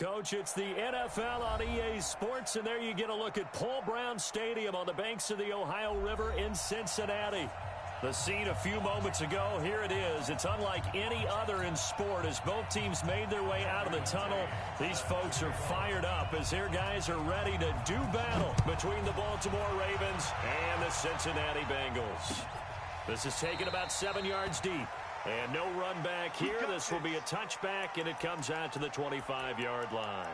Coach. It's the NFL on EA Sports, and there you get a look at Paul Brown Stadium on the banks of the Ohio River in Cincinnati. The scene a few moments ago, here it is. It's unlike any other in sport as both teams made their way out of the tunnel. These folks are fired up as their guys are ready to do battle between the Baltimore Ravens and the Cincinnati Bengals. This is taken about 7 yards deep. And no run back here. This will be a touchback, and it comes out to the 25-yard line.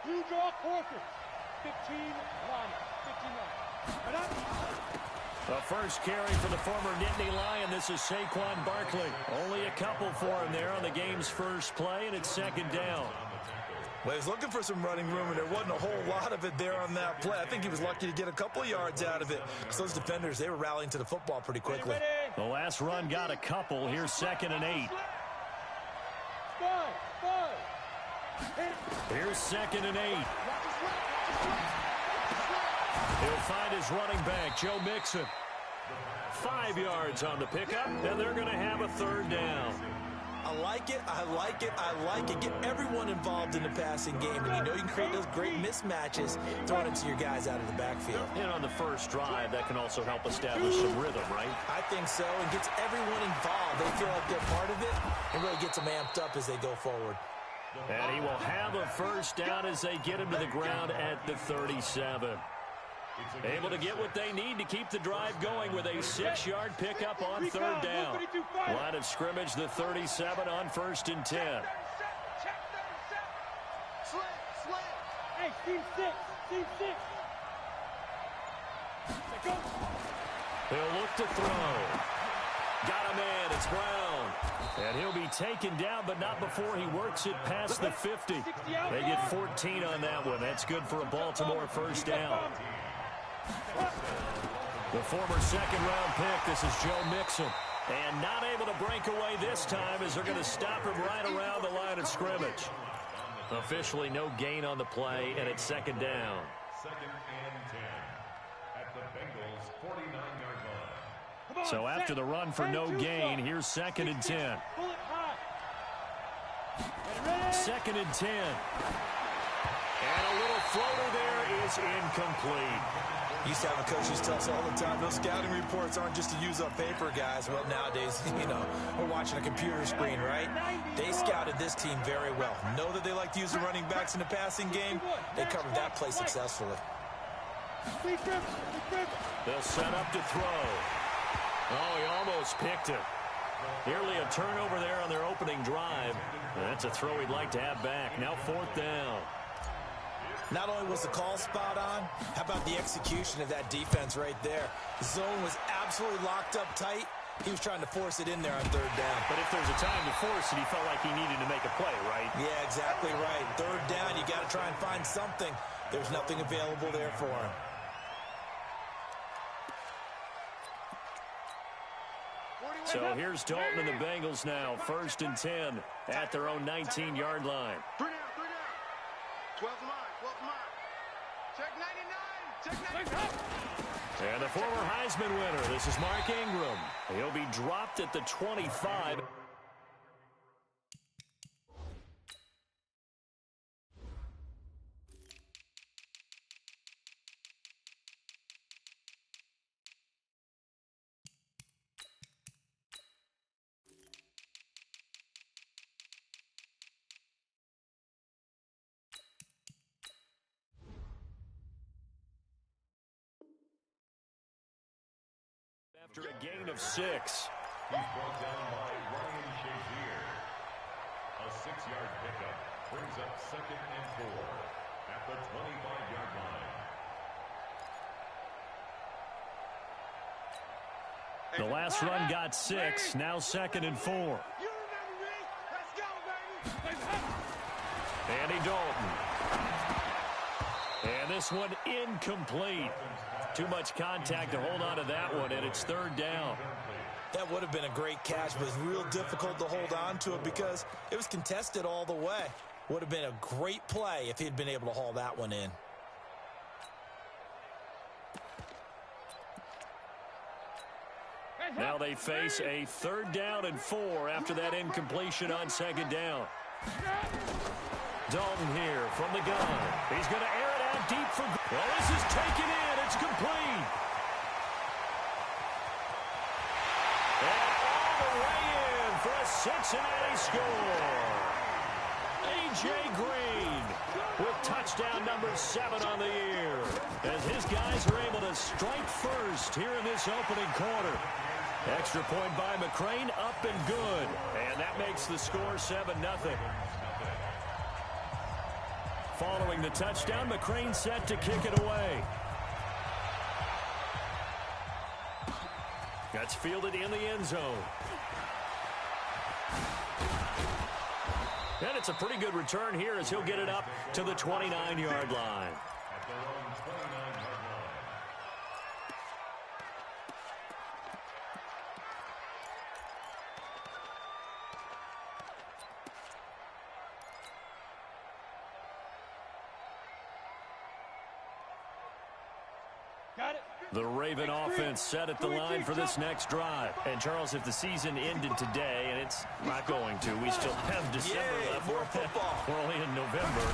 You draw quarters. 15 line. 15 line. The first carry for the former Nittany Lion. This is Saquon Barkley. Only a couple for him there on the game's first play, and it's second down. Well, he's looking for some running room, and there wasn't a whole lot of it there on that play. I think he was lucky to get a couple of yards out of it. So those defenders, they were rallying to the football pretty quickly. The last run got a couple. Here's 2nd and 8. Here's 2nd and 8. He'll find his running back, Joe Mixon. 5 yards on the pickup, and they're going to have a third down. I like it, I like it, I like it. Get everyone involved in the passing game, and you know you can create those great mismatches throwing it to your guys out of the backfield. And on the first drive, that can also help establish some rhythm, right? I think so, and gets everyone involved. They feel like they're part of it, and really gets them amped up as they go forward. And he will have a first down as they get him to the ground at the 37. Able to get what they need to keep the drive going with a 6-yard pickup on third down. Line of scrimmage, the 37 on 1st and 10. Hey, team 6. Team 6. He'll look to throw. Got a man. It's Brown. And he'll be taken down, but not before he works it past the 50. They get 14 on that one. That's good for a Baltimore first down. The former second-round pick, this is Joe Mixon. And not able to break away this time as they're going to stop him right around the line of scrimmage. Officially no gain on the play, and it's second down. 2nd and 10 at the Bengals' 49-yard line. So after the run for no gain, here's 2nd and 10. 2nd and 10. And a little floater there is incomplete. Used to have a coach who tell us all the time, those scouting reports aren't just to use up paper, guys. Well, nowadays, you know, we're watching a computer screen, right? They scouted this team very well. Know that they like to use the running backs in the passing game. They covered that play successfully. They'll set up to throw. Oh, he almost picked it. Nearly a turnover there on their opening drive. That's a throw he'd like to have back. Now 4th down. Not only was the call spot on, how about the execution of that defense right there? The zone was absolutely locked up tight. He was trying to force it in there on 3rd down. But if there's a time to force it, he felt like he needed to make a play, right? Yeah, exactly right. 3rd down, you got to try and find something. There's nothing available there for him. So here's Dalton and the Bengals now. 1st and 10 at their own 19-yard line. 3 down. 12 line. Check 99. Check 99. And the former Heisman winner, this is Mark Ingram. He'll be dropped at the 25. After a gain of 6. He's brought down by Ryan Shazier. A 6-yard pickup brings up 2nd and 4 at the 25-yard line. The last run got 6. Now 2nd and 4. You remember me? Let's go, baby. Andy Dalton. And this one incomplete. Too much contact to hold on to that one, and it's third down. That would have been a great catch, but it's real difficult to hold on to it because it was contested all the way. Would have been a great play if he'd been able to haul that one in. Now they face a 3rd down and 4 after that incompletion on 2nd down. Dalton here from the gun. He's going to air it out deep for... Well, this is taken in. It's complete. And all the way in for a Cincinnati score. A.J. Green with touchdown number 7 on the year. As his guys are able to strike first here in this opening quarter. Extra point by McCrane, up and good. And that makes the score 7-0. Following the touchdown, McCrane set to kick it away. That's fielded in the end zone. And it's a pretty good return here as he'll get it up to the 29-yard line. The Raven offense set at the line for this next drive. And, Charles, if the season ended today, and it's not going to, we still have December left. More football. We're only in November.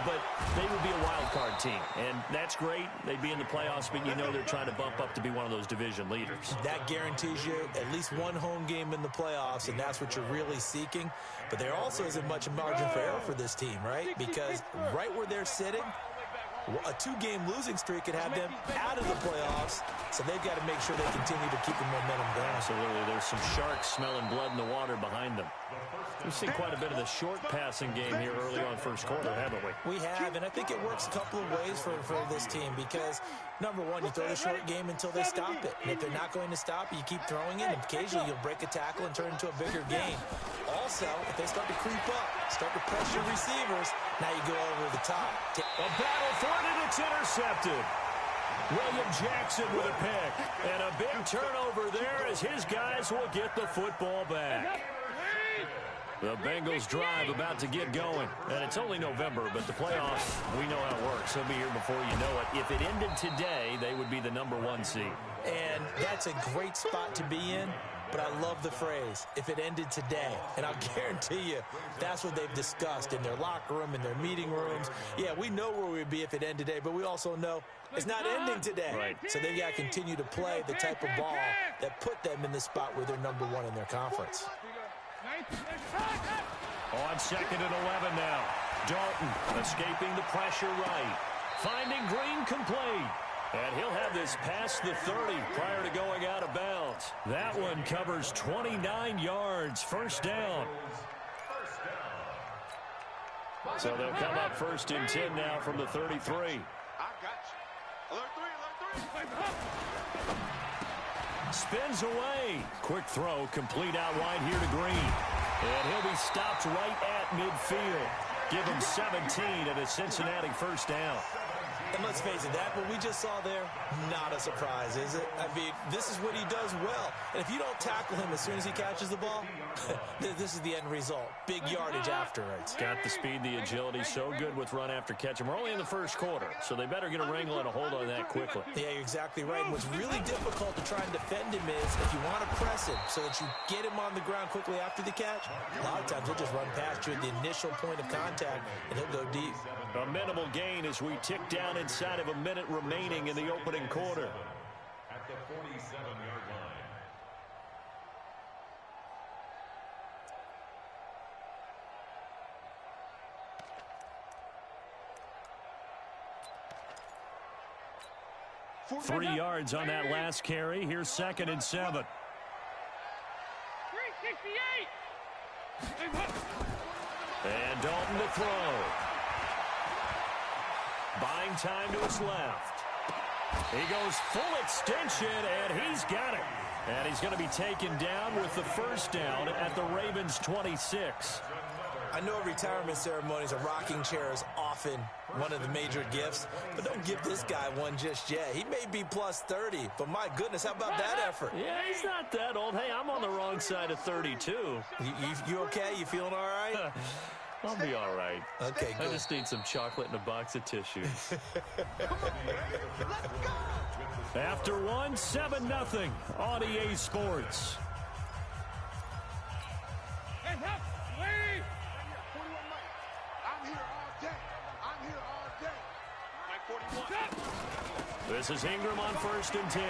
But they would be a wild card team. And that's great. They'd be in the playoffs, but you know they're trying to bump up to be one of those division leaders. That guarantees you at least one home game in the playoffs, and that's what you're really seeking. But there also isn't much margin for error for this team, right? Because right where they're sitting, a 2-game losing streak could have them out of the playoffs, so they've got to make sure they continue to keep the momentum going. Absolutely. There's some sharks smelling blood in the water behind them. We've seen quite a bit of the short passing game here early on first quarter, haven't we? We have, and I think it works a couple of ways for this team because, number one, you throw the short game until they stop it. And if they're not going to stop it, you keep throwing it, and occasionally you'll break a tackle and turn it into a bigger game. Also, if they start to creep up, start to pressure receivers, now you go over the top. A battle for it, and it's intercepted. William Jackson with a pick. And a big turnover there as his guys will get the football back. The Bengals drive about to get going. And it's only November, but the playoffs, we know how it works. They'll be here before you know it. If it ended today, they would be the number 1 seed. And that's a great spot to be in. But I love the phrase, if it ended today. And I'll guarantee you, that's what they've discussed in their locker room, in their meeting rooms. Yeah, we know where we'd be if it ended today, but we also know it's not ending today. Right. So they've got to continue to play the type of ball that put them in the spot where they're number 1 in their conference. On 2nd and 11 now. Dalton escaping the pressure right. Finding Green complete. And he'll have this past the 30 prior to going out of bounds. That one covers 29 yards. First down. So they'll come up 1st and 10 now from the 33. I got you. Alert 3. Spins away. Quick throw, complete out wide here to Green. And he'll be stopped right at midfield. Give him 17 at a Cincinnati first down. And let's face it, that what we just saw there, not a surprise, is it? I mean, this is what he does well. And if you don't tackle him as soon as he catches the ball, this is the end result. Big yardage afterwards. Got the speed, the agility, so good with run after catch. And we're only in the first quarter, so they better get a wrangle and a hold on that quickly. Yeah, you're exactly right. And what's really difficult to try and defend him is if you want to press him so that you get him on the ground quickly after the catch, a lot of times he'll just run past you at the initial point of contact, and he'll go deep. A minimal gain as we tick down inside of a minute remaining in the opening quarter. At the 47-yard line. Three yards on that last carry. Here's 2nd and 7. 368. And Dalton to throw. Buying time to his left. He goes full extension, and he's got it. And he's going to be taken down with the first down at the Ravens' 26. I know retirement ceremonies, a rocking chair is often one of the major gifts, but don't give this guy one just yet. He may be plus 30, but my goodness, how about that effort? Yeah, he's not that old. Hey, I'm on the wrong side of 32. You okay? You feeling all right? I'll be all right. Okay, good. I just need some chocolate and a box of tissues. After one, 7-0 on EA Sports. Hey, help! Wait! 41 Mike. I'm here all day. I'm here all day. Mike 41. This is Ingram on 1st and 10.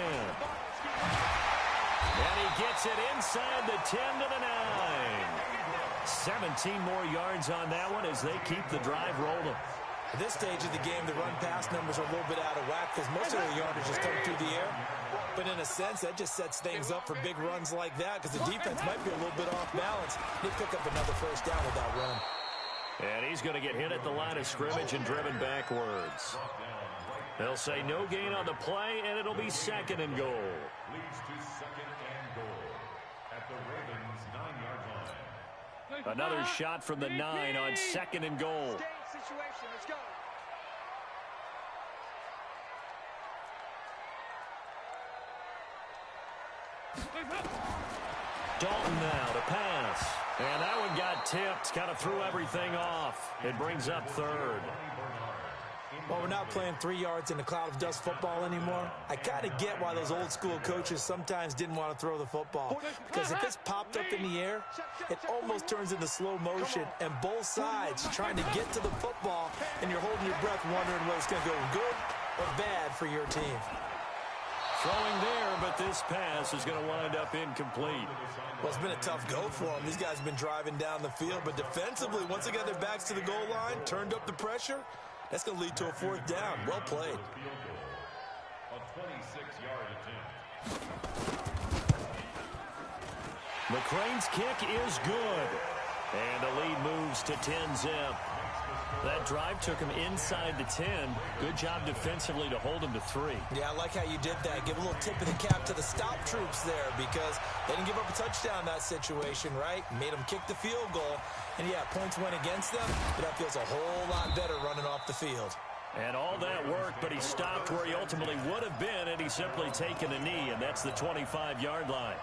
And he gets it inside the 10 to the 9. 17 more yards on that one as they keep the drive rolling. At this stage of the game, the run-pass numbers are a little bit out of whack because most of the yardage is coming through the air. But in a sense, that just sets things up for big runs like that because the defense might be a little bit off balance. They pick up another first down with that run. And he's going to get hit at the line of scrimmage and driven backwards. They'll say no gain on the play, and it'll be 2nd and goal. Leads to 2nd and goal at the Ravens' 9-yard line. Another shot from the 9 on 2nd and goal. Situation, let's go. Dalton now to pass. And that one got tipped. Kind of threw everything off. It brings up 3rd. Well, we're not playing 3 yards in a cloud of dust football anymore. I kind of get why those old school coaches sometimes didn't want to throw the football. Because if it's popped up in the air, it almost turns into slow motion. And both sides trying to get to the football, and you're holding your breath wondering whether it's going to go good or bad for your team. Throwing there, but this pass is going to wind up incomplete. Well, it's been a tough go for them. These guys have been driving down the field, but defensively, once they got their backs to the goal line, turned up the pressure, that's going to lead to a 4th down. Well played. A 26-yard attempt. McCrane's kick is good. And the lead moves to 10-zip. That drive took him inside the 10. Good job defensively to hold him to 3. Yeah, I like how you did that. Give a little tip of the cap to the stop troops there because they didn't give up a touchdown in that situation, right? Made them kick the field goal. And, yeah, points went against them, but that feels a whole lot better running off the field. And all that worked, but he stopped where he ultimately would have been, and he's simply taken a knee, and that's the 25-yard line.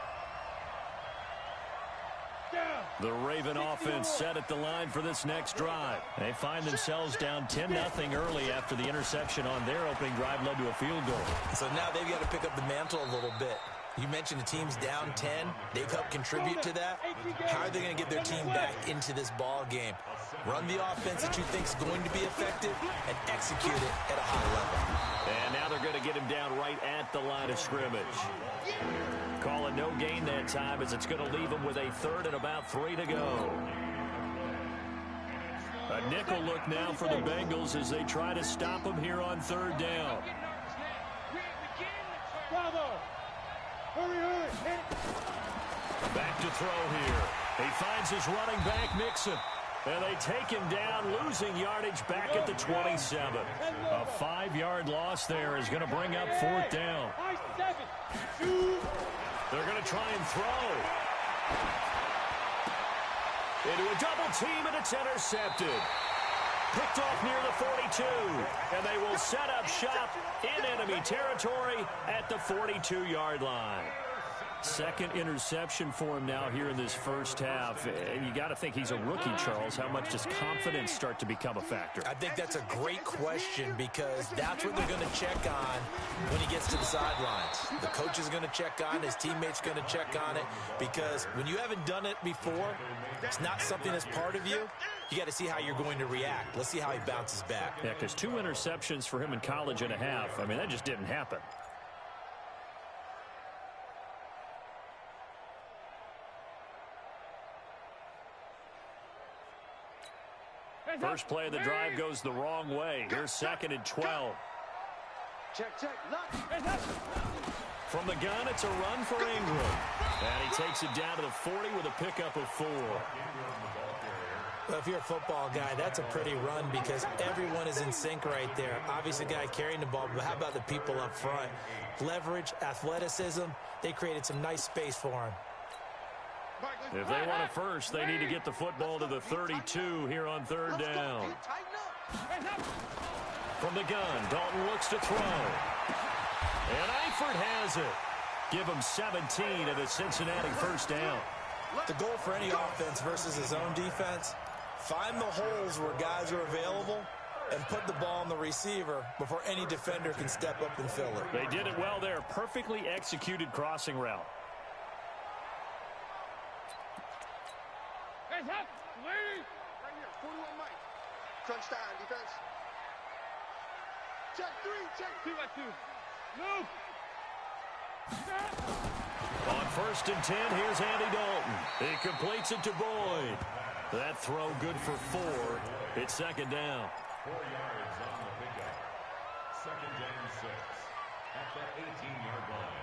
The Raven offense set at the line for this next drive. They find themselves down 10-0 early after the interception on their opening drive led to a field goal. So now they've got to pick up the mantle a little bit. You mentioned the team's down 10. They've helped contribute to that. How are they going to get their team back into this ball game? Run the offense that you think is going to be effective and execute it at a high level. And now they're going to get him down right at the line of scrimmage. Call a no gain that time as it's going to leave him with a 3rd and about 3 to go. A nickel look now for the Bengals as they try to stop him here on 3rd down. Bravo! Hurry, hurry! Back to throw here. He finds his running back, Mixon. And they take him down, losing yardage back at the 27. A 5-yard loss there is going to bring up 4th down. They're going to try and throw. Into a double team, and it's intercepted. Picked off near the 42. And they will set up shop in enemy territory at the 42-yard line. 2nd interception for him now here in this first half. And you got to think he's a rookie, Charles. How much does confidence start to become a factor? I think that's a great question because that's what they're going to check on when he gets to the sidelines. The coach is going to check on, his teammates going to check on it because when you haven't done it before, it's not something that's part of you. You got to see how you're going to react. Let's see how he bounces back. Yeah, because 2 interceptions for him in college and a half. I mean, that just didn't happen. First play of the drive goes the wrong way. Here's 2nd and 12. Check, check, look. From the gun, it's a run for Ingram. And he takes it down to the 40 with a pickup of 4. Well, if you're a football guy, that's a pretty run because everyone is in sync right there. Obviously, the guy carrying the ball, but how about the people up front? Leverage, athleticism, they created some nice space for him. If they want a first, they need to get the football to the 32 here on third down. From the gun, Dalton looks to throw. And Eifert has it. Give him 17 and a Cincinnati first down. The goal for any offense versus his own defense, find the holes where guys are available and put the ball on the receiver before any defender can step up and fill it. They did it well there. Perfectly executed crossing route. Hands up! Lady! Right here, 41 Mike. Crunch time, defense. Check 3, check 2 by 2. Move! On first and 10, here's Andy Dalton. He completes it to Boyd. That throw good for 4. It's second down. 4 yards on the pickup. Second and 6 at the 18-yard line.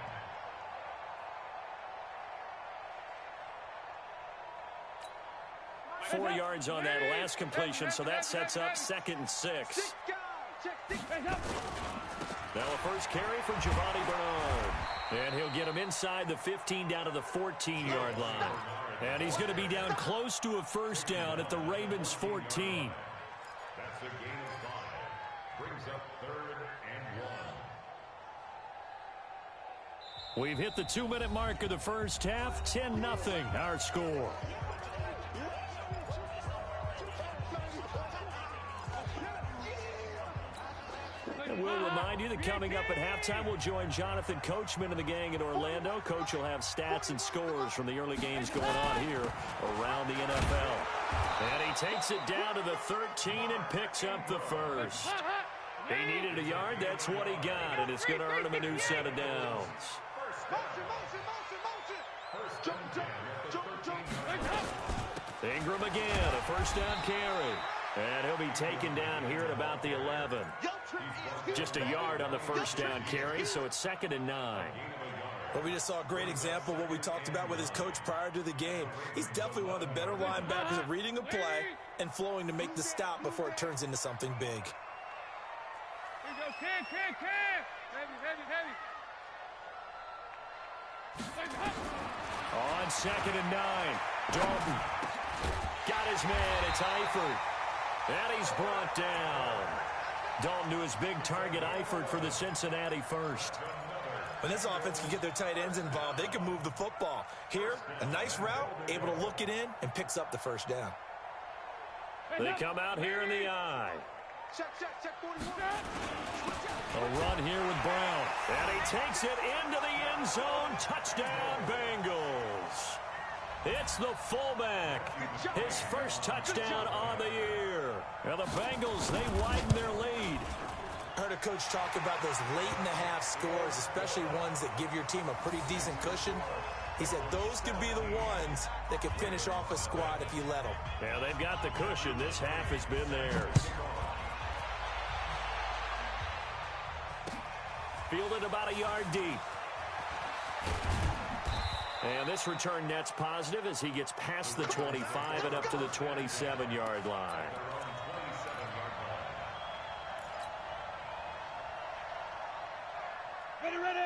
Four yards on that last completion, so that sets up second and 6. Now a first carry for Giovanni Bernard. And he'll get him inside the 15 down to the 14-yard line. And he's going to be down close to a first down at the Ravens' 14. That's a gain of 5. Brings up third and 1. We've hit the 2-minute mark of the first half. 10-0 our score. And we'll remind you that coming up at halftime, we'll join Jonathan Coachman and the gang in Orlando. Coach will have stats and scores from the early games going on here around the NFL. And he takes it down to the 13 and picks up the first. He needed a yard. That's what he got, and it's going to earn him a new set of downs. Ingram again, a first down carry. And he'll be taken down here at about the 11. Just a yard on the first down carry, so it's second and 9. But we just saw a great example of what we talked about with his coach prior to the game. He's definitely one of the better linebackers at reading a play and flowing to make the stop before it turns into something big. Here we go, Cam. Heavy. On second and 9, Dalton got his man. It's Eifert. And he's brought down. Dalton to his big target, Eifert, for the Cincinnati first. When this offense can get their tight ends involved, they can move the football. Here, a nice route, able to look it in, and picks up the first down. They come out here in the eye. Check 41. A run here with Brown. And he takes it into the end zone. Touchdown, Bengals. It's the fullback. His first touchdown on the year. And the Bengals, they widen their lead. I heard a coach talk about those late-in-the-half scores, especially ones that give your team a pretty decent cushion. He said those could be the ones that could finish off a squad if you let them. Yeah, they've got the cushion. This half has been theirs. Fielded about a yard deep. And this return net's positive as he gets past the 25 and up to the 27-yard line.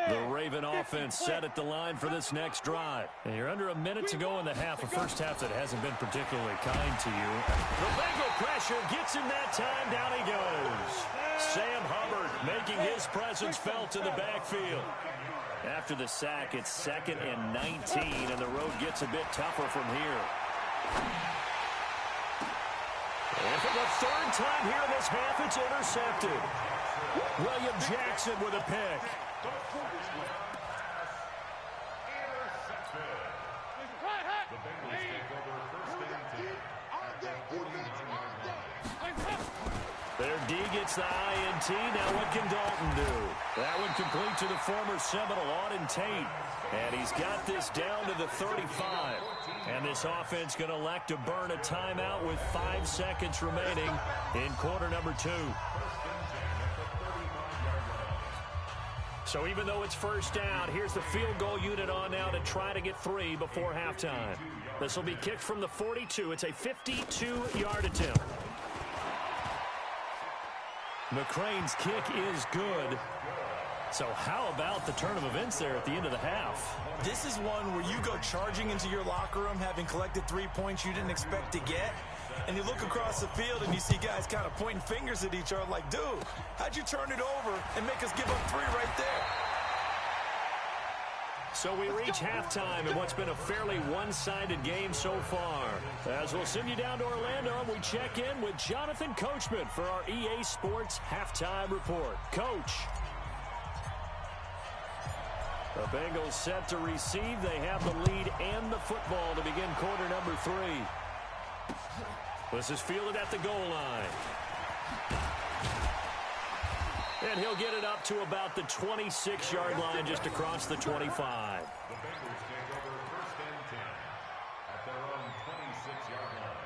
The Raven offense set at the line for this next drive. And you're under a minute to go in the half, a first half that hasn't been particularly kind to you. The Bengal pressure gets him that time. Down he goes. Sam Hubbard making his presence felt in the backfield. After the sack, it's second and 19, and the road gets a bit tougher from here. And for the third time here in this half, it's intercepted. William Jackson with a pick. Their D gets the INT. Now what can Dalton do? That one complete to the former Seminole, Auden Tate. And he's got this down to the 35. And this offense going to elect to burn a timeout with 5 seconds remaining in quarter number 2. So even though it's first down, here's the field goal unit on now to try to get 3 before halftime. This will be kicked from the 42. It's a 52-yard attempt. McCrane's kick is good. So how about the turn of events there at the end of the half? This is one where you go charging into your locker room having collected 3 points you didn't expect to get, and you look across the field and you see guys kind of pointing fingers at each other like, dude, how'd you turn it over and make us give up 3 right there? So we reach halftime in what's been a fairly one-sided game so far. As we'll send you down to Orlando, and we check in with Jonathan Coachman for our EA Sports Halftime Report. Coach. The Bengals set to receive. They have the lead and the football to begin quarter number 3. This is fielded at the goal line. And he'll get it up to about the 26-yard line, just across the 25. The Bengals take over 1st and 10 at their own 26-yard line.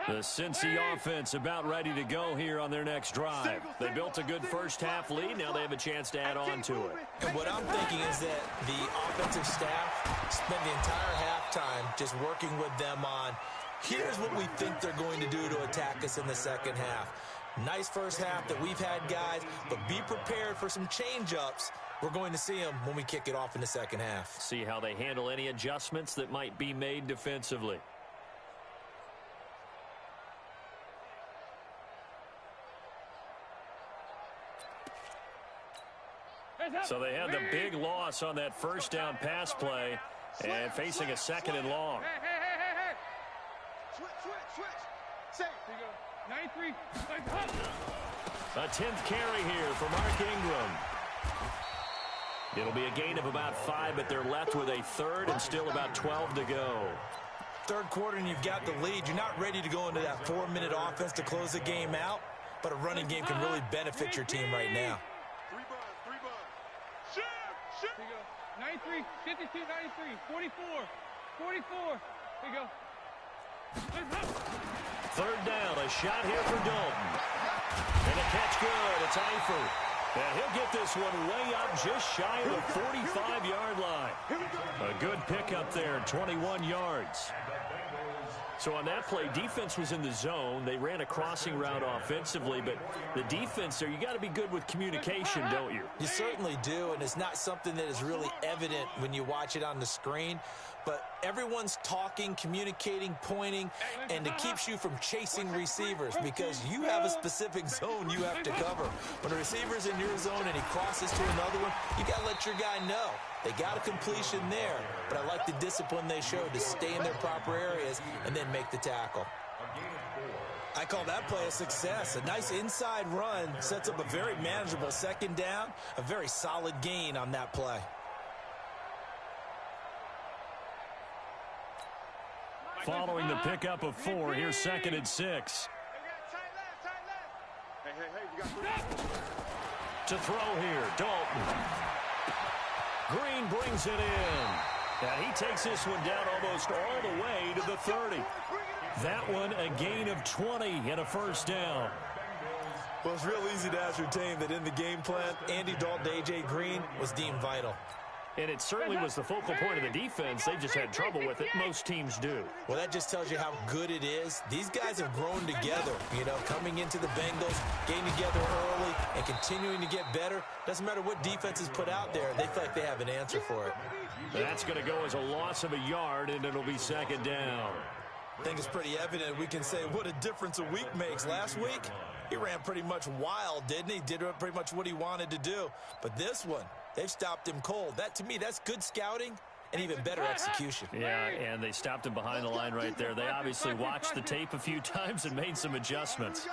The Cincy offense about ready to go here on their next drive. They built a good first-half lead. Now they have a chance to add on to it. And what I'm thinking is that the offensive staff spent the entire halftime just working with them on, here's what we think they're going to do to attack us in the second half. Nice first half that we've had, guys, but be prepared for some change-ups. We're going to see them when we kick it off in the second half. See how they handle any adjustments that might be made defensively. So they had the big loss on that first down pass play and facing a 2nd and long. Hey. Switch. Safe. Here you go. 93. A 10th carry here for Mark Ingram. It'll be a gain of about 5, but they're left with a 3rd and still about 12 to go. Third quarter and you've got the lead. You're not ready to go into that 4-minute offense to close the game out, but a running game can really benefit your team right now. 3 buns. Shoot. Here you go. 93, 52, 93, 44. Here you go. 3rd down, a shot here for Dalton. And a catch good. It's Eifert. And he'll get this one way up just shy of the 45-yard line. A good pickup there, 21 yards. So on that play, defense was in the zone. They ran a crossing route offensively, but the defense there, you got to be good with communication, don't you? You certainly do, and it's not something that is really evident when you watch it on the screen. But everyone's talking, communicating, pointing, and it keeps you from chasing receivers because you have a specific zone you have to cover. When a receiver's in your zone and he crosses to another one, you got to let your guy know. They got a completion there, but I like the discipline they showed to stay in their proper areas and then make the tackle. I call that play a success. A nice inside run sets up a very manageable 2nd down, a very solid gain on that play. Following the pickup of 4, here's 2nd and 6. Hey, we got 3. To throw here, Dalton. Green brings it in. And he takes this one down almost all the way to the 30. That one a gain of 20 and a 1st down. Well, it's real easy to ascertain that in the game plan, Andy Dalton to A.J. Green was deemed vital. And it certainly was the focal point of the defense. They just had trouble with it. Most teams do. Well, that just tells you how good it is. These guys have grown together, coming into the Bengals, getting together early, and continuing to get better. Doesn't matter what defense is put out there. They feel like they have an answer for it. That's going to go as a loss of a yard, and it'll be 2nd down. I think it's pretty evident. We can say what a difference a week makes. Last week, he ran pretty much wild, didn't he? Did pretty much what he wanted to do. But this one, they've stopped him cold. That, to me, that's good scouting and even better execution. Yeah, and they stopped him behind the line right there. They obviously watched the tape a few times and made some adjustments.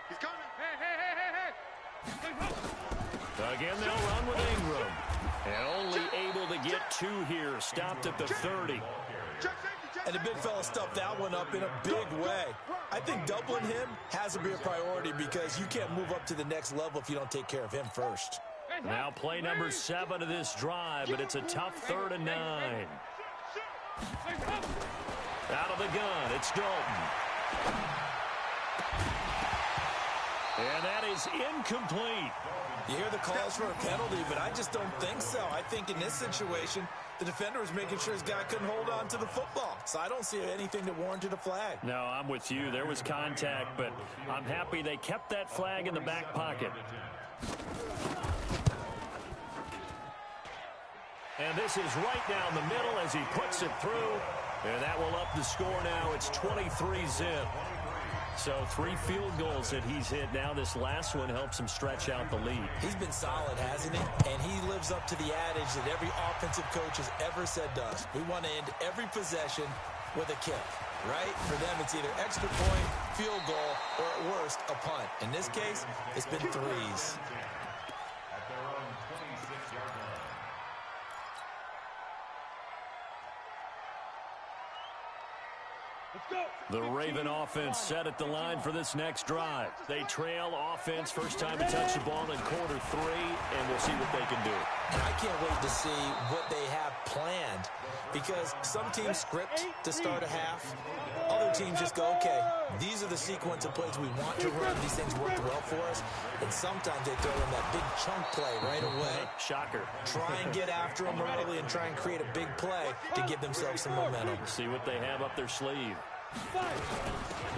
He's coming. Hey. Again, they'll run with Ingram. And only able to get 2 here. Stopped at the 30. And the big fella stuffed that one up in a big way. I think doubling him has to be a priority because you can't move up to the next level if you don't take care of him first. Now play number 7 of this drive, but it's a tough 3rd and 9. Out of the gun, it's Dalton. And that is incomplete. You hear the calls for a penalty, but I just don't think so. I think in this situation, the defender was making sure his guy couldn't hold on to the football. So I don't see anything that warranted a flag. No, I'm with you. There was contact, but I'm happy they kept that flag in the back pocket. And this is right down the middle as he puts it through. And that will up the score now. It's 23-zip. So 3 field goals that he's hit now. This last one helps him stretch out the lead. He's been solid, hasn't he? And he lives up to the adage that every offensive coach has ever said to us. We want to end every possession with a kick, right? For them, it's either extra point, field goal, or at worst, a punt. In this case, it's been threes. At their own 26-yard line. The Raven offense set at the line for this next drive. They trail offense first time to touch the ball in quarter 3, and we'll see what they can do. And I can't wait to see what they have planned, because some teams script to start a half. Other teams just go, okay, these are the sequence of plays we want to run. These things worked well for us. And sometimes they throw in that big chunk play right away. Shocker. Try and get after them early and try and create a big play to give themselves some momentum. See what they have up their sleeve.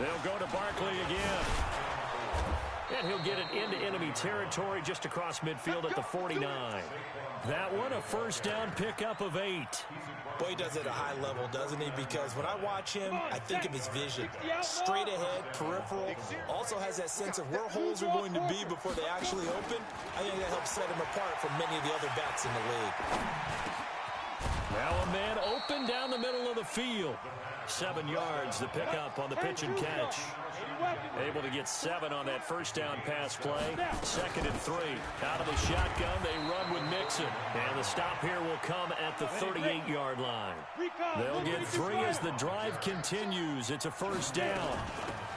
They'll go to Barkley again. And he'll get it into enemy territory just across midfield at the 49. That one, a first down pickup of 8. Boy, he does it at a high level, doesn't he? Because when I watch him, I think of his vision. Straight ahead, peripheral. Also has that sense of where holes are going to be before they actually open. I think that helps set him apart from many of the other backs in the league. Now a man open down the middle of the field. 7 yards, the pickup on the pitch and catch. Able to get 7 on that first down pass play. 2nd and 3. Out of the shotgun, they run with Mixon. And the stop here will come at the 38-yard line. They'll get 3 as the drive continues. It's a first down.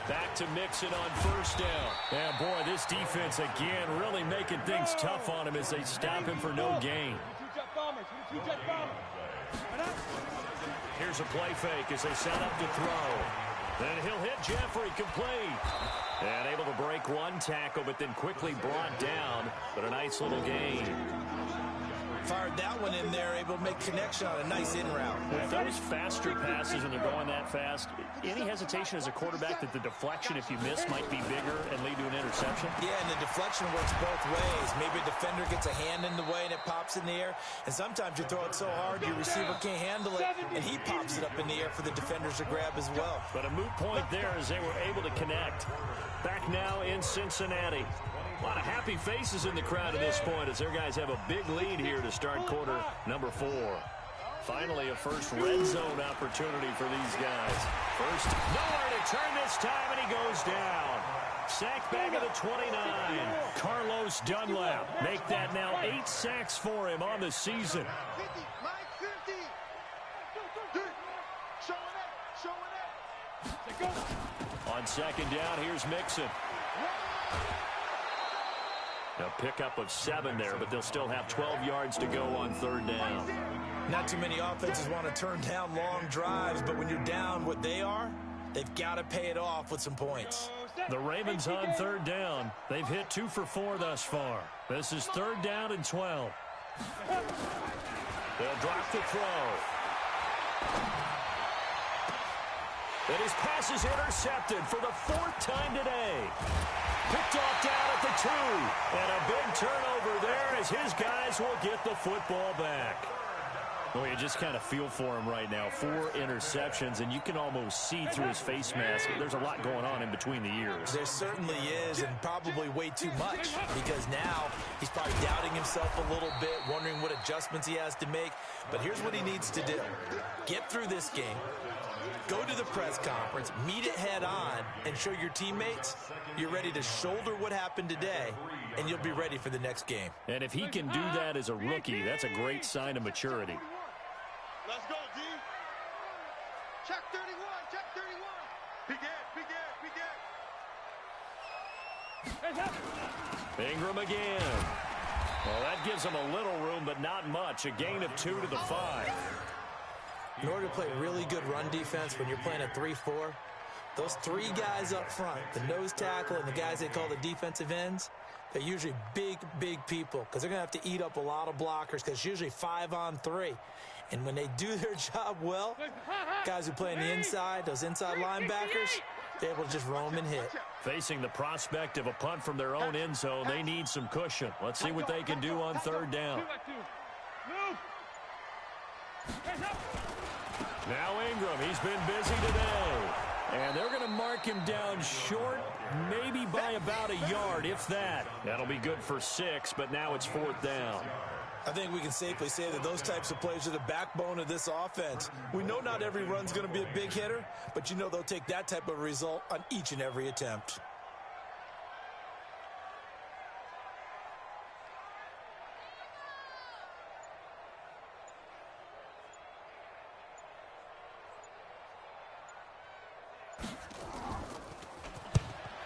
Back to Mixon on first down. And boy, this defense again really making things tough on him as they stop him for no gain. Here's a play fake as they set up to throw. Then he'll hit Jeffrey, complete. And able to break one tackle, but then quickly brought down. But a nice little gain. Fired that one in there, able to make connection on a nice in route. With those faster passes and they're going that fast, any hesitation as a quarterback that the deflection, if you miss, might be bigger and lead to an interception? Yeah, and the deflection works both ways. Maybe a defender gets a hand in the way and it pops in the air. And sometimes you throw it so hard your receiver can't handle it, and he pops it up in the air for the defenders to grab as well. But a moot point there as they were able to connect. Back now in Cincinnati. A lot of happy faces in the crowd at this point as their guys have a big lead here to start quarter number 4. Finally, a first red zone opportunity for these guys. First, nowhere to turn this time, and he goes down. Sack back of the 29. Carlos Dunlap. Make that now 8 sacks for him on the season. 50, On second down, here's Mixon. A pickup of 7 there, but they'll still have 12 yards to go on third down. Not too many offenses want to turn down long drives, but when you're down what they are, they've got to pay it off with some points. The Ravens on third down. They've hit 2 for 4 thus far. This is third down and 12. They'll drop the throw. And his pass is intercepted for the 4th time today. Picked off down at the 2. And a big turnover there as his guys will get the football back. Well, you just kind of feel for him right now. 4 interceptions, and you can almost see through his face mask. There's a lot going on in between the ears. There certainly is, and probably way too much, because now he's probably doubting himself a little bit, wondering what adjustments he has to make. But here's what he needs to do. Get through this game. Go to the press conference, meet it head on, and show your teammates you're ready to shoulder what happened today, and you'll be ready for the next game. And if he can do that as a rookie, that's a great sign of maturity. Let's go, D. Check 31, check 31. Begin. Ingram again. Well, that gives him a little room, but not much. A gain of 2 to the 5. In order to play really good run defense when you're playing a 3-4, those 3 guys up front, the nose tackle and the guys they call the defensive ends, They're usually big people because they're going to have to eat up a lot of blockers because it's usually 5-on-3. And when they do their job well, guys who play on the inside, those inside linebackers, they're able to just roam and hit. Facing the prospect of a punt from their own end zone, they need some cushion. Let's see what they can do on third down. Now Ingram, he's been busy today. And they're going to mark him down short, maybe by about a yard, if that. That'll be good for 6, but now it's 4th down. I think we can safely say that those types of plays are the backbone of this offense. We know not every run's going to be a big hitter, but you know they'll take that type of result on each and every attempt.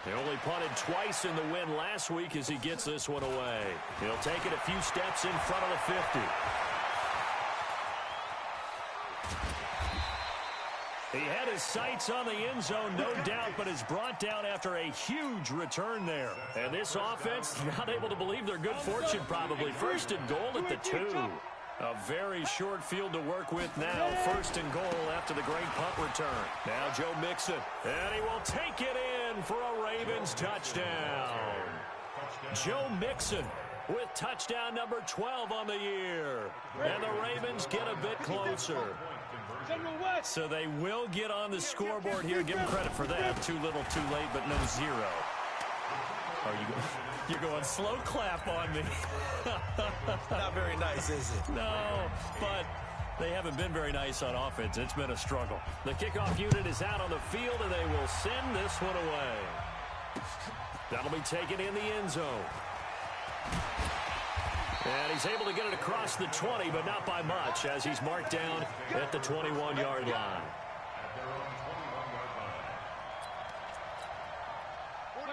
They only punted twice in the win last week as he gets this one away. He'll take it a few steps in front of the 50. He had his sights on the end zone, no doubt, but is brought down after a huge return there. And this offense, not able to believe their good fortune probably. 1st and goal at the 2. A very short field to work with now. 1st and goal after the great punt return. Now Joe Mixon. And he will take it in for a Ravens touchdown. Joe Mixon with touchdown number 12 on the year. And the Ravens get a bit closer. So they will get on the scoreboard here. Give them credit for that. Too little, too late, but no 0. You're going slow clap on me. Not very nice, is it? No, but they haven't been very nice on offense. It's been a struggle. The kickoff unit is out on the field, and they will send this one away. That'll be taken in the end zone. And he's able to get it across the 20, but not by much, as he's marked down at the 21-yard line.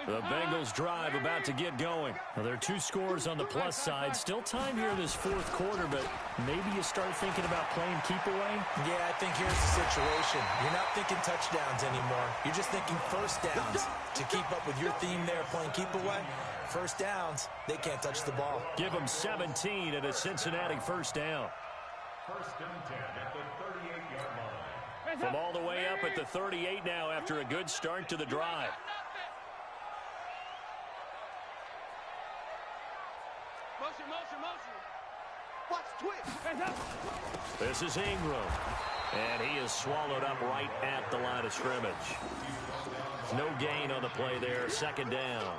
The Bengals drive about to get going. Now, there are 2 scores on the plus side. Still time here in this 4th quarter, but maybe you start thinking about playing keep away? Yeah, I think here's the situation. You're not thinking touchdowns anymore. You're just thinking first downs. To keep up with your theme there, playing keep away, first downs, they can't touch the ball. Give them 17 at a Cincinnati first down. 1st and 10 at the 38-yard line. From all the way up at the 38 now after a good start to the drive. Motion. Watch twitch. This is Ingram. And he is swallowed up right at the line of scrimmage. No gain on the play there. 2nd down.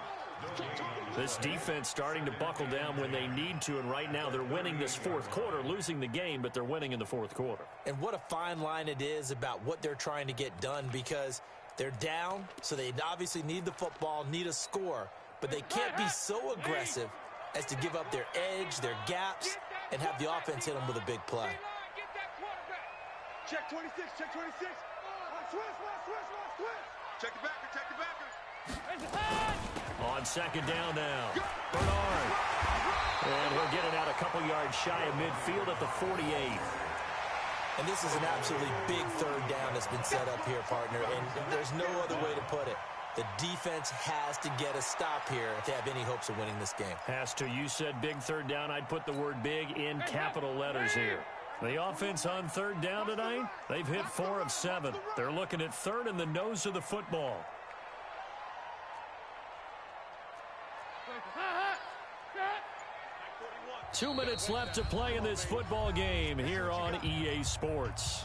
This defense starting to buckle down when they need to, and right now they're winning this 4th quarter, losing the game, but they're winning in the 4th quarter. And what a fine line it is about what they're trying to get done, because they're down, so they obviously need the football, need a score, but they can't be so aggressive as to give up their edge, their gaps, and have the offense hit them with a big play. Check 26, check 26. Switch. Check the backer. On 2nd down now, Bernard. And he'll get it out a couple yards shy of midfield at the 48. And this is an absolutely big 3rd down that's been set up here, partner, and there's no other way to put it. The defense has to get a stop here if they have any hopes of winning this game. Has to. You said big 3rd down. I'd put the word big in capital letters here. The offense on 3rd down tonight, they've hit 4 of 7. They're looking at 3rd in the nose of the football. Two minutes left to play in this football game here on EA Sports.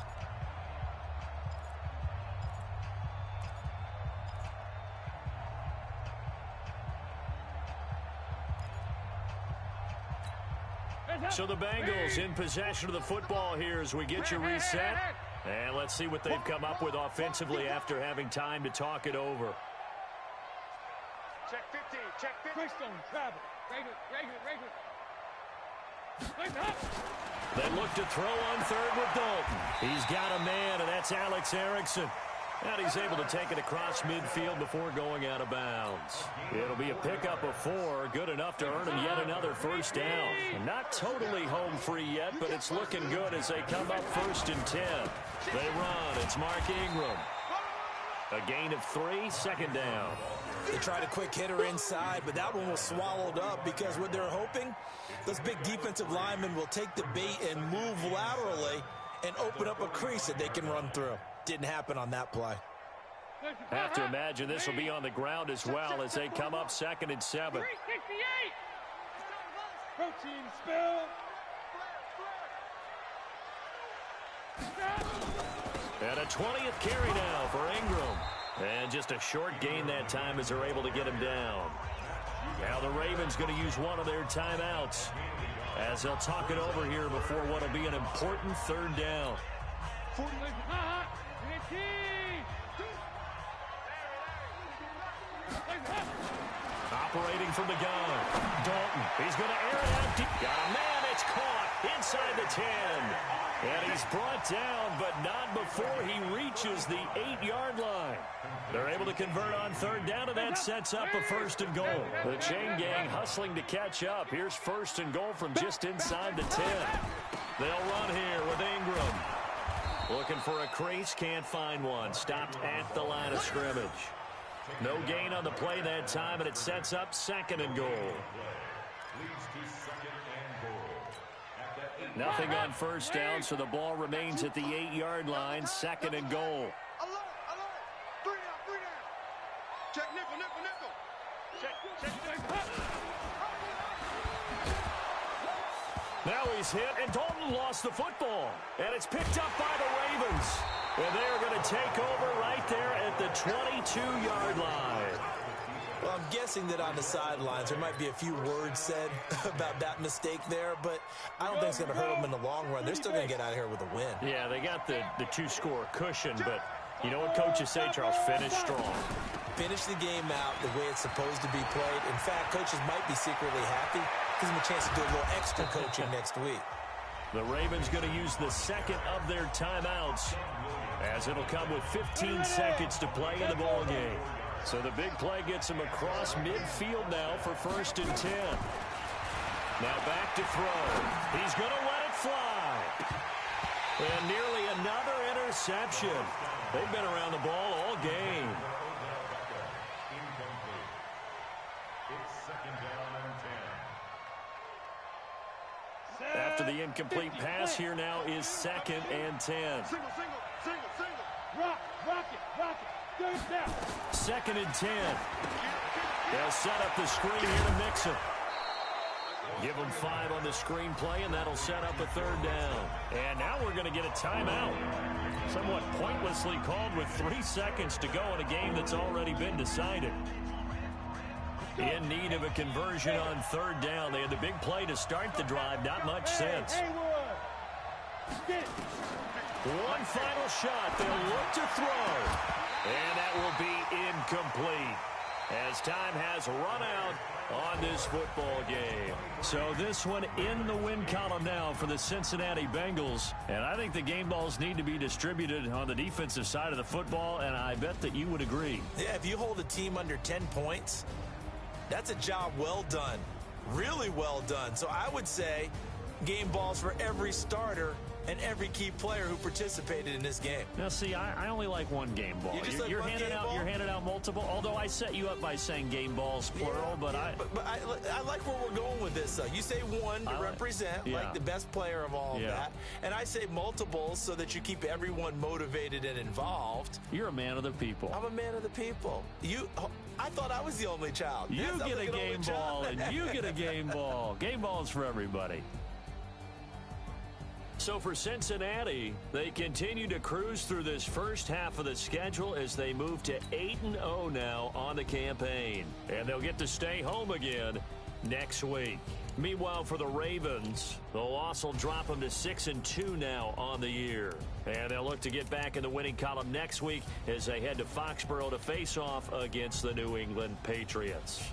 So the Bengals in possession of the football here as we get you reset. And let's see what they've come up with offensively after having time to talk it over. Check 15, check 15. Quickstone, travel. Regular. They look to throw on 3rd with Dalton. He's got a man, and that's Alex Erickson. And he's able to take it across midfield before going out of bounds. It'll be a pickup of 4, good enough to earn him yet another 1st down. Not totally home free yet, but it's looking good as they come up 1st and 10. They run. It's Mark Ingram. A gain of 3, 2nd down. They tried a quick hitter inside, but that one was swallowed up because what they're hoping, those big defensive linemen will take the bait and move laterally and open up a crease that they can run through. Didn't happen on that play. Have to imagine this will be on the ground as well as they come up 2nd and 7. 368. Protein spill. And a 20th carry now for Ingram. And just a short gain that time as they're able to get him down. Now the Ravens going to use one of their timeouts as they'll talk it over here before what will be an important 3rd down. Operating from the gun. Dalton. He's going to air it out deep. Got a man. It's caught inside the 10. And he's brought down, but not before he reaches the 8-yard line. They're able to convert on 3rd down, and that sets up a 1st and goal. The chain gang hustling to catch up. Here's 1st and goal from just inside the 10. They'll run here with Ingram. Looking for a crease, can't find one. Stopped at the line of scrimmage. No gain on the play that time, and it sets up 2nd and goal. Nothing on 1st down, so the ball remains at the 8-yard line. 2nd and goal. Alert, alert. 3 down. Check nickel, nickel, nickel. Check. Now he's hit, and Dalton lost the football. And it's picked up by the Ravens. And they're going to take over right there at the 22-yard line. Well, I'm guessing that on the sidelines there might be a few words said about that mistake there, but I don't think it's going to hurt them in the long run. They're still going to get out of here with a win. Yeah, they got the 2-score cushion, but you know what coaches say, Charles? Finish strong. Finish the game out the way it's supposed to be played. In fact, coaches might be secretly happy. Gives them a chance to do a little extra coaching next week. The Ravens going to use the 2nd of their timeouts as it'll come with 15 seconds to play in the ball game. So the big play gets him across midfield now for 1st and 10. Now back to throw. He's going to let it fly. And nearly another interception. They've been around the ball all game. After the incomplete pass, here now is 2nd and 10. Single. Rock it. 2nd and 10. They'll set up the screen here to Mixon. Give them 5 on the screen play, and that'll set up a 3rd down. And now we're going to get a timeout. Somewhat pointlessly called with 3 seconds to go in a game that's already been decided. In need of a conversion on 3rd down. They had the big play to start the drive. Not much sense. One final shot. They'll look to throw. And that will be incomplete as time has run out on this football game. So this one in the win column now for the Cincinnati Bengals. And I think the game balls need to be distributed on the defensive side of the football, and I bet that you would agree. Yeah, if you hold a team under 10 points, that's a job well done. Really well done. So I would say game balls for every starter and every key player who participated in this game. Now, see, I only like one game ball. You're handing out multiple. Although I set you up by saying game balls plural, but I like where we're going with this. You say one to represent like the best player of all of that, and I say multiples so that you keep everyone motivated and involved. You're a man of the people. I'm a man of the people. I thought I was the only child. You get a game ball, and you get a game ball. Game balls for everybody. So for Cincinnati, they continue to cruise through this first half of the schedule as they move to 8-0 now on the campaign. And they'll get to stay home again next week. Meanwhile, for the Ravens, the loss will drop them to 6-2 now on the year. And they'll look to get back in the winning column next week as they head to Foxborough to face off against the New England Patriots.